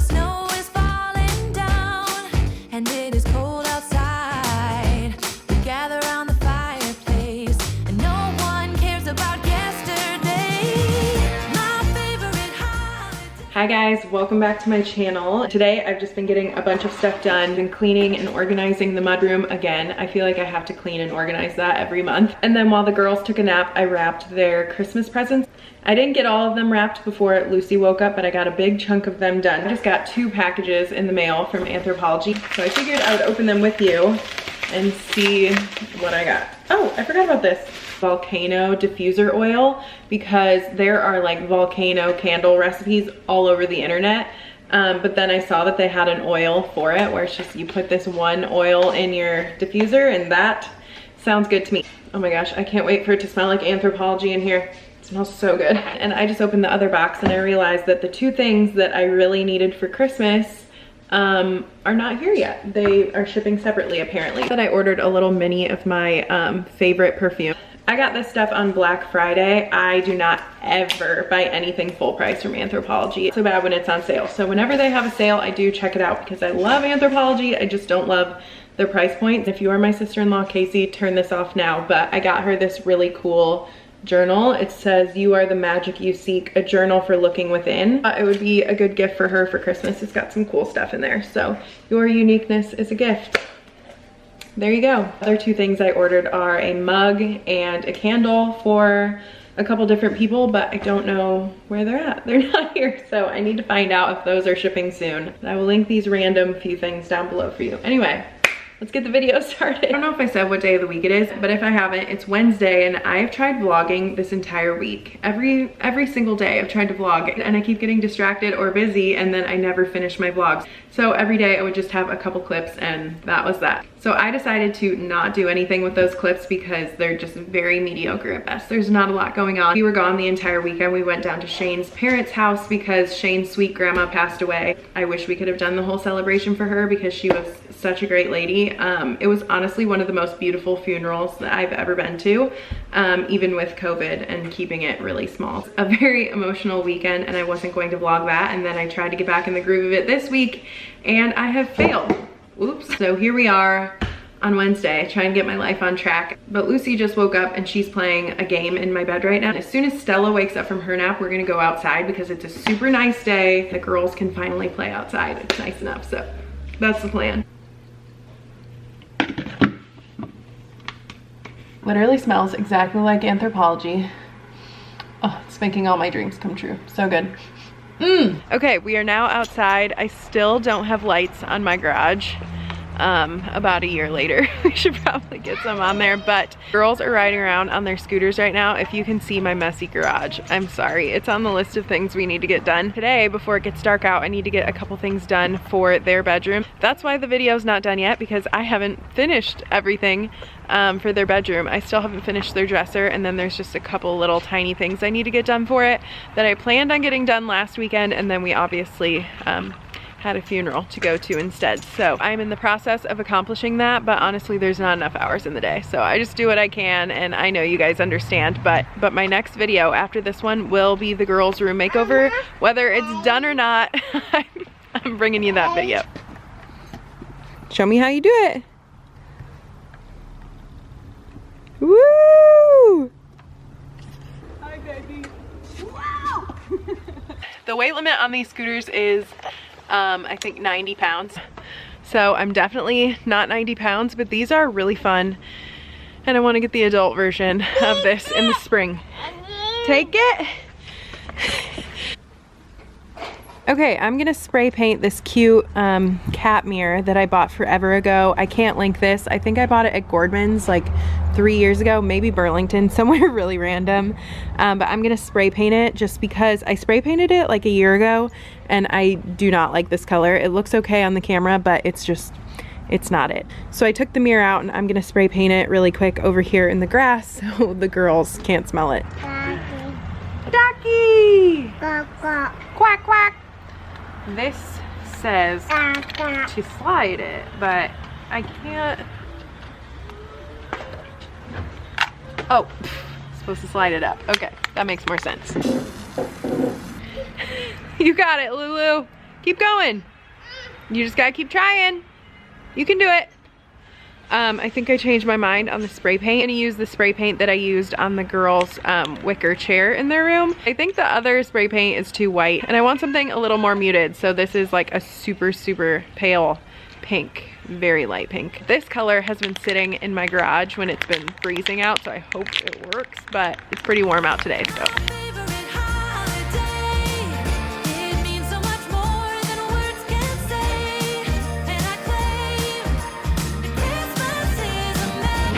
snow is falling down and it is cold outside. We gather around the fireplace and no one cares about yesterday. My favorite holiday. Hi guys, welcome back to my channel. Today I've just been getting a bunch of stuff done and cleaning and organizing the mudroom again. I feel like I have to clean and organize that every month. And then while the girls took a nap, I wrapped their Christmas presents. I didn't get all of them wrapped before Lucy woke up, but I got a big chunk of them done. I just got 2 packages in the mail from Anthropologie. So I figured I would open them with you and see what I got. Oh, I forgot about this. Volcano diffuser oil, because there are like volcano candle recipes all over the internet. But then I saw that they had an oil for it where it's just you put this one oil in your diffuser, and that sounds good to me. Oh my gosh, I can't wait for it to smell like Anthropologie in here. It smells so good. And I just opened the other box and I realized that the 2 things that I really needed for Christmas are not here yet. They are shipping separately apparently. But I ordered a little mini of my favorite perfume. I got this stuff on Black Friday. I do not ever buy anything full price from Anthropologie. It's so bad when it's on sale. So whenever they have a sale, I do check it out because I love Anthropologie. I just don't love their price points. If you are my sister-in-law, Casey, turn this off now. But I got her this really cool journal. It says, "You are the magic you seek, a journal for looking within." It would be a good gift for her for Christmas. It's got some cool stuff in there. So your uniqueness is a gift. There you go. Other 2 things I ordered are a mug and a candle for a couple different people, but I don't know where they're at. They're not here, so I need to find out if those are shipping soon. I will link these random few things down below for you. Anyway, let's get the video started. I don't know if I said what day of the week it is, but if I haven't, it's Wednesday, and I have tried vlogging this entire week. Every single day I've tried to vlog, and I keep getting distracted or busy, and then I never finish my vlogs. So every day I would just have a couple clips, and that was that. So I decided to not do anything with those clips because they're just very mediocre at best. There's not a lot going on. We were gone the entire weekend. We went down to Shane's parents' house because Shane's sweet grandma passed away. I wish we could have done the whole celebration for her because she was such a great lady. It was honestly one of the most beautiful funerals that I've ever been to, even with COVID and keeping it really small. A very emotional weekend, and I wasn't going to vlog that, and then I tried to get back in the groove of it this week, and I have failed. Oops. So here we are on Wednesday trying to get my life on track. But Lucy just woke up and she's playing a game in my bed right now. As soon as Stella wakes up from her nap, we're gonna go outside because it's a super nice day. The girls can finally play outside. It's nice enough, so that's the plan. Literally smells exactly like Anthropologie. Oh, it's making all my dreams come true. So good. Okay, we are now outside. I still don't have lights on my garage. About a year later. We should probably get some on there, but girls are riding around on their scooters right now. If you can see my messy garage, I'm sorry. It's on the list of things we need to get done. Today, before it gets dark out, I need to get a couple things done for their bedroom. That's why the video's not done yet, because I haven't finished everything for their bedroom. I still haven't finished their dresser, and then there's just a couple little tiny things I need to get done for it that I planned on getting done last weekend, and then we obviously had a funeral to go to instead. So I'm in the process of accomplishing that, but honestly there's not enough hours in the day, so I just do what I can, and I know you guys understand. But my next video after this one will be the girls' room makeover. Whether it's done or not, I'm bringing you that video. Show me how you do it. Woo! Hi, baby. Wow! The weight limit on these scooters is I think 90 pounds. So I'm definitely not 90 pounds, but these are really fun. And I want to get the adult version of this in the spring. Take it. Okay, I'm gonna spray paint this cute cat mirror that I bought forever ago. I can't link this. I think I bought it at Gordman's like 3 years ago, maybe Burlington, somewhere really random. But I'm gonna spray paint it just because I spray painted it like a year ago and I do not like this color. It looks okay on the camera, but it's not it. So I took the mirror out and I'm gonna spray paint it really quick over here in the grass so the girls can't smell it. Ducky! Quack, quack. Quack, quack. This says to slide it, but I can't. Oh, supposed to slide it up. Okay, that makes more sense. You got it, Lulu. Keep going. You just gotta keep trying. You can do it. I think I changed my mind on the spray paint. I'm gonna use the spray paint that I used on the girls' wicker chair in their room. I think the other spray paint is too white and I want something a little more muted. So this is like a super, super pale pink, very light pink. This color has been sitting in my garage when it's been freezing out, so I hope it works, but it's pretty warm out today, so.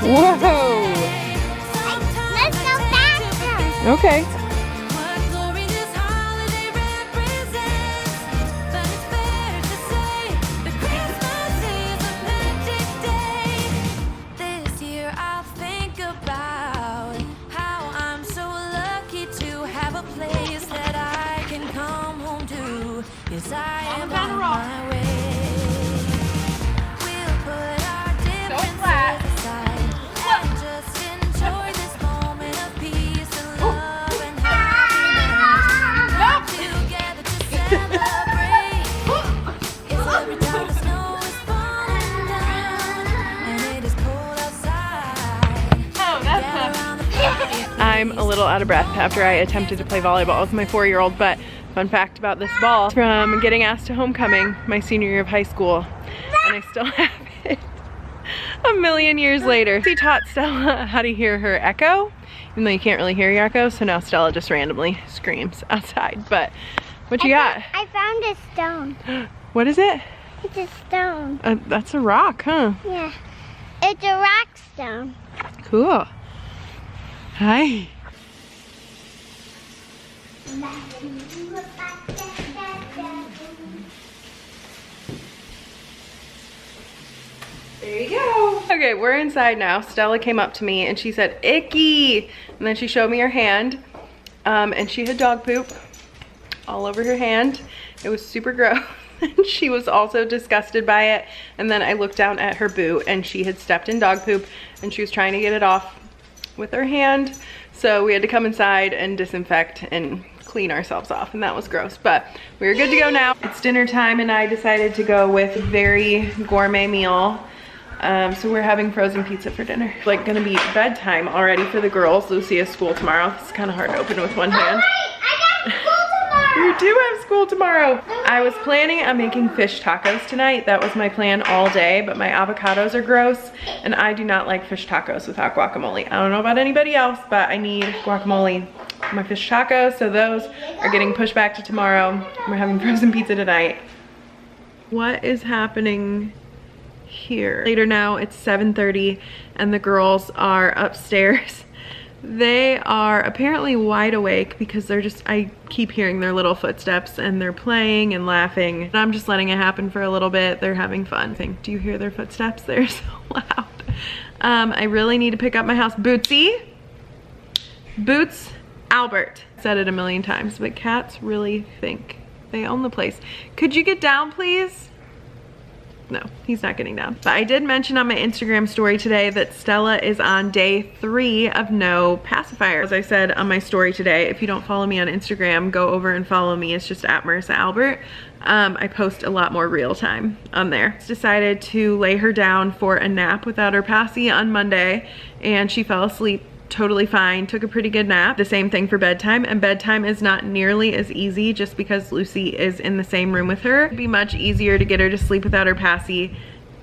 Whoa! Let's go faster. Okay. This year I'll think about how I'm so lucky to have a place that I can come home to. Yes, I am on my way. We'll put our differences aside and just enjoy this moment of peace and love and happiness. Come together to celebrate. It's every time the snow is falling down and it is cold outside. Gather around the fire. I'm a little out of breath after I attempted to play volleyball with my 4-year-old, but fun fact about this ball, from getting asked to homecoming my senior year of high school, and I still have it a million years later. He taught Stella how to hear her echo, even though you can't really hear your echo, so now Stella just randomly screams outside. But what you got? I found a stone. What is it? It's a stone. That's a rock, huh? Yeah. It's a rock stone. Cool. Hi. There you go. Okay, we're inside now. Stella came up to me and she said, icky. And then she showed me her hand. And she had dog poop all over her hand. It was super gross. And she was also disgusted by it. And then I looked down at her boot and she had stepped in dog poop and she was trying to get it off with her hand. So we had to come inside and disinfect and clean ourselves off, and that was gross, but we were good to go now. It's dinner time and I decided to go with a very gourmet meal. So we're having frozen pizza for dinner. It's like gonna be bedtime already for the girls. Lucy has school tomorrow. It's kind of hard to open with one hand. I got school tomorrow. You do have school tomorrow. I was planning on making fish tacos tonight. That was my plan all day, but my avocados are gross and I do not like fish tacos without guacamole. I don't know about anybody else, but I need guacamole for my fish tacos, so those are getting pushed back to tomorrow. We're having frozen pizza tonight. What is happening here? Later now, it's 7:30 and the girls are upstairs. They are apparently wide awake because they're just, I keep hearing their little footsteps and they're playing and laughing. And I'm just letting it happen for a little bit. They're having fun. Do you hear their footsteps? They're so loud. I really need to pick up my house. Bootsy. Boots Albert. Said it a million times, but cats really think they own the place. Could you get down, please? No, he's not getting down. But I did mention on my Instagram story today that Stella is on day 3 of no pacifier. As I said on my story today, if you don't follow me on Instagram, go over and follow me. It's just at Marissa Albert. I post a lot more real time on there. I decided to lay her down for a nap without her passy on Monday, and she fell asleep totally fine, took a pretty good nap. The same thing for bedtime, and bedtime is not nearly as easy just because Lucy is in the same room with her. It'd be much easier to get her to sleep without her passy.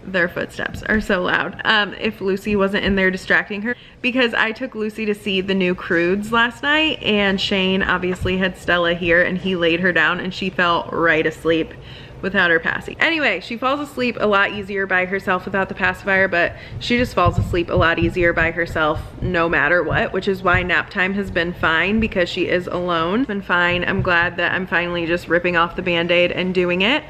Their footsteps are so loud. If Lucy wasn't in there distracting her, because I took Lucy to see the new Croods last night, and Shane obviously had Stella here and he laid her down and she fell right asleep without her passy. Anyway, she falls asleep a lot easier by herself without the pacifier, but she just falls asleep a lot easier by herself no matter what, which is why nap time has been fine, because she is alone. It's been fine. I'm glad that I'm finally just ripping off the band-aid and doing it.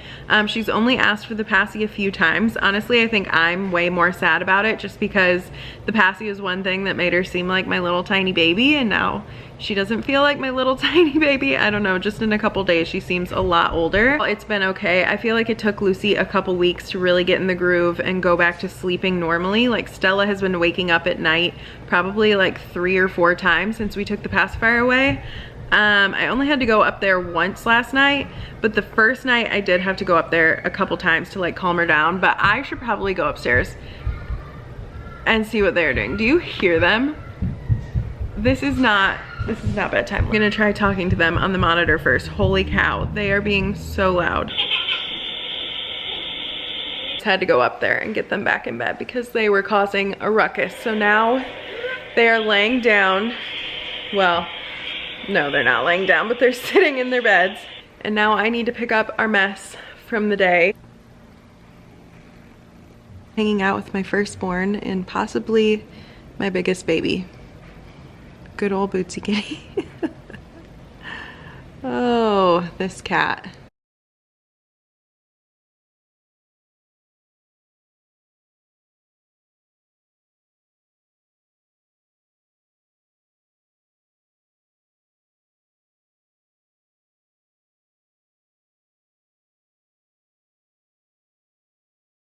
She's only asked for the passy a few times. Honestly, I think I'm way more sad about it just because the passy is one thing that made her seem like my little tiny baby, and now she doesn't feel like my little tiny baby. I don't know, just in a couple days she seems a lot older. It's been okay. I feel like it took Lucy a couple weeks to really get in the groove and go back to sleeping normally. Like Stella has been waking up at night probably like 3 or 4 times since we took the pacifier away. I only had to go up there once last night, but the first night I did have to go up there a couple times to like calm her down, but I should probably go upstairs and see what they're doing. Do you hear them? This is not bedtime. I'm gonna try talking to them on the monitor first. Holy cow, they are being so loud. Had to go up there and get them back in bed because they were causing a ruckus. So now they are laying down. Well, no, they're not laying down, but they're sitting in their beds. And now I need to pick up our mess from the day. Hanging out with my firstborn and possibly my biggest baby. Good old Bootsy Kitty. Oh, this cat.